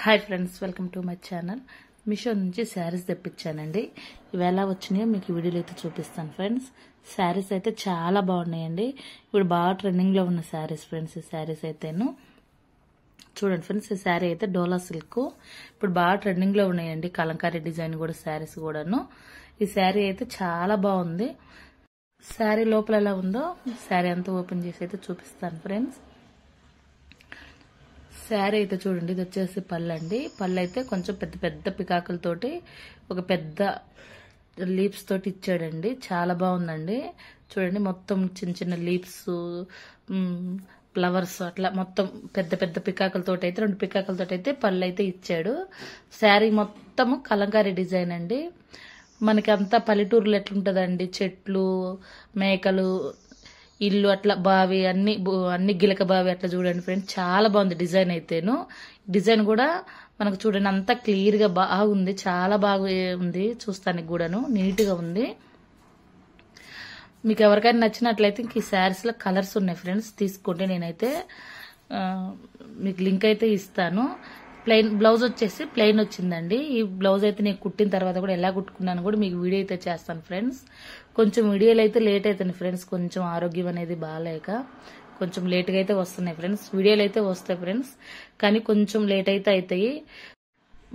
Hi friends, welcome to my channel. Meesho నుంచి శారీస్ తెప్పించానండి. ఇవి ఎలా వచ్చినాయో మీకు వీడియోలో అయితే చూపిస్తాను ఫ్రెండ్స్. శారీస్ అయితే చాలా బాగున్నాయండి. ఇప్పుడు బాగా ట్రెండింగ్లో ఉన్న శారీస్ ఫ్రెండ్స్. ఈ శారీస్ అయితేను చూడండి ఫ్రెండ్స్, ఈ శారీ అయితే డోలా సిల్క్ ఇప్పుడు బాగా ట్రెండింగ్లో ఉన్నాయండి. కలంకారీ డిజైన్ కూడా శారీస్ కూడాను. ఈ శారీ అయితే చాలా బాగుంది. శారీ లోపల ఎలా ఉందో శారీ అంతా ఓపెన్ చేసి అయితే చూపిస్తాను ఫ్రెండ్స్. శారీ అయితే చూడండి, ఇది వచ్చేసి పళ్ళు అండి. పళ్ళు అయితే కొంచెం పెద్ద పెద్ద పికాకులతోటి ఒక పెద్ద లీవ్స్ తోటి ఇచ్చాడండి. చాలా బాగుందండి. చూడండి, మొత్తం చిన్న చిన్న లీవ్స్, ఫ్లవర్స్ అట్లా మొత్తం పెద్ద పెద్ద పికాకులతోటి అయితే 2 పికాకులతోటి అయితే పళ్ళు అయితే ఇచ్చాడు. శారీ మొత్తం కలంకారీ డిజైన్ అండి. మనకి అంతా పల్లెటూరులో ఎట్లుంటదండి, చెట్లు, మేకలు, ఇల్లు, అట్లా బావి, అన్ని గిలక బావి అట్లా చూడండి ఫ్రెండ్స్. చాలా బాగుంది డిజైన్ అయితేను. డిజైన్ కూడా మనకు చూడండి అంతా క్లియర్ గా బాగుంది. చాలా బాగా ఉంది, చూస్తానికి కూడాను నీట్ గా ఉంది. మీకు ఎవరికైనా నచ్చినట్లయితే ఇంక ఈ శారీస్ లో కలర్స్ ఉన్నాయి ఫ్రెండ్స్, తీసుకోండి. నేనైతే మీకు లింక్ అయితే ఇస్తాను. ప్లెయిన్ బ్లౌజ్ వచ్చేసి ప్లెయిన్ వచ్చిందండి. ఈ బ్లౌజ్ అయితే నేను కుట్టిన తర్వాత కూడా ఎలా కుట్టుకున్నాను కూడా మీకు వీడియో అయితే చేస్తాను ఫ్రెండ్స్. కొంచెం వీడియోలు అయితే లేట్ అవుతుంది ఫ్రెండ్స్. కొంచెం ఆరోగ్యం అనేది బాగాలేక కొంచెం లేట్గా అయితే వస్తున్నాయి ఫ్రెండ్స్. వీడియోలు అయితే వస్తాయి ఫ్రెండ్స్, కానీ కొంచెం లేట్ అయితే అవుతాయి.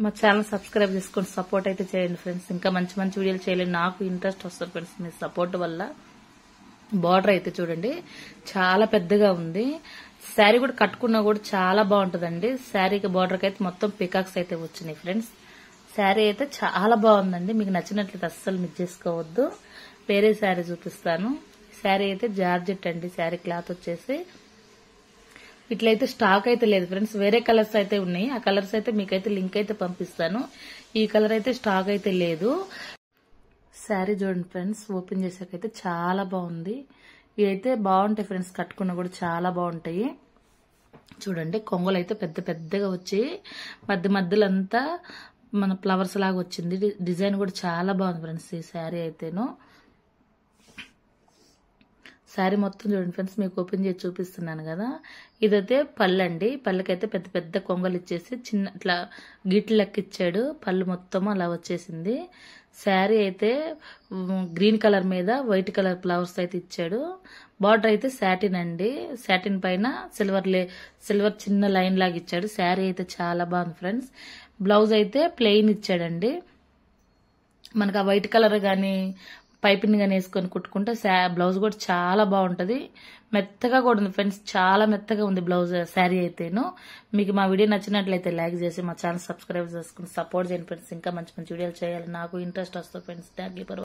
మా ఛానల్ సబ్స్క్రైబ్ చేసుకొని సపోర్ట్ అయితే చేయండి ఫ్రెండ్స్. ఇంకా మంచి మంచి వీడియోలు చేయాలని నాకు ఇంట్రెస్ట్ వస్తుంది ఫ్రెండ్స్, మీ సపోర్ట్ వల్ల. బార్డర్ అయితే చూడండి చాలా పెద్దగా ఉంది. శారీ కూడా కట్టుకున్నా కూడా చాలా బాగుంటుందండి. శారీకి బార్డర్కి అయితే మొత్తం పికాక్స్ అయితే వచ్చినాయి ఫ్రెండ్స్. శారీ అయితే చాలా బాగుందండి. మీకు నచ్చినట్లయితే అస్సలు మిస్ చేసుకోవద్దు. వేరే శారీ చూపిస్తాను. శారీ అయితే జార్జెట్ అండి. శారీ క్లాత్ వచ్చేసి ఇట్లయితే స్టాక్ అయితే లేదు ఫ్రెండ్స్. వేరే కలర్స్ అయితే ఉన్నాయి. ఆ కలర్స్ అయితే మీకైతే లింక్ అయితే పంపిస్తాను. ఈ కలర్ అయితే స్టాక్ అయితే లేదు. శారీ చూడండి ఫ్రెండ్స్, ఓపెన్ చేసాకైతే చాలా బాగుంది. ఇవైతే బాగుంటాయి ఫ్రెండ్స్, కట్టుకున్నా కూడా చాలా బాగుంటాయి. చూడండి, కొంగలు అయితే పెద్ద పెద్దగా వచ్చి మధ్యలో అంతా మన ఫ్లవర్స్ లాగా వచ్చింది. డిజైన్ కూడా చాలా బాగుంది ఫ్రెండ్స్. ఈ శారీ అయితేను శారీ మొత్తం చూడండి ఫ్రెండ్స్, మీకు ఓపెన్ చేసి చూపిస్తున్నాను కదా. ఇదైతే పళ్ళు అండి. పళ్ళకైతే పెద్ద పెద్ద కొంగలు ఇచ్చేసి చిన్న ఇట్లా గీట్లు లెక్క ఇచ్చాడు. పళ్ళు మొత్తం అలా వచ్చేసింది. శారీ అయితే గ్రీన్ కలర్ మీద వైట్ కలర్ ఫ్లవర్స్ అయితే ఇచ్చాడు. బార్డర్ అయితే సాటిన్ అండి. సాటిన్ పైన సిల్వర్ చిన్న లైన్ లాగా ఇచ్చాడు. శారీ అయితే చాలా బాగుంది ఫ్రెండ్స్. బ్లౌజ్ అయితే ప్లెయిన్ ఇచ్చాడండి. మనకు ఆ వైట్ కలర్ గాని పైపింగ్ గాని వేసుకొని కుట్టుకుంటే బ్లౌజ్ కూడా చాలా బాగుంటది. మెత్తగా కూడా ఉంది ఫ్రెండ్స్, చాలా మెత్తగా ఉంది బ్లౌజ్ శారీ అయితేను. మీకు మా వీడియో నచ్చినట్లయితే లైక్ చేసి మా ఛానల్ సబ్స్క్రైబ్ చేసుకుని సపోర్ట్ చేయండి ఫ్రెండ్స్. ఇంకా మంచి మంచి వీడియోలు చేయాలి, నాకు ఇంట్రెస్ట్ వస్తుంది ఫ్రెండ్స్. Thank you.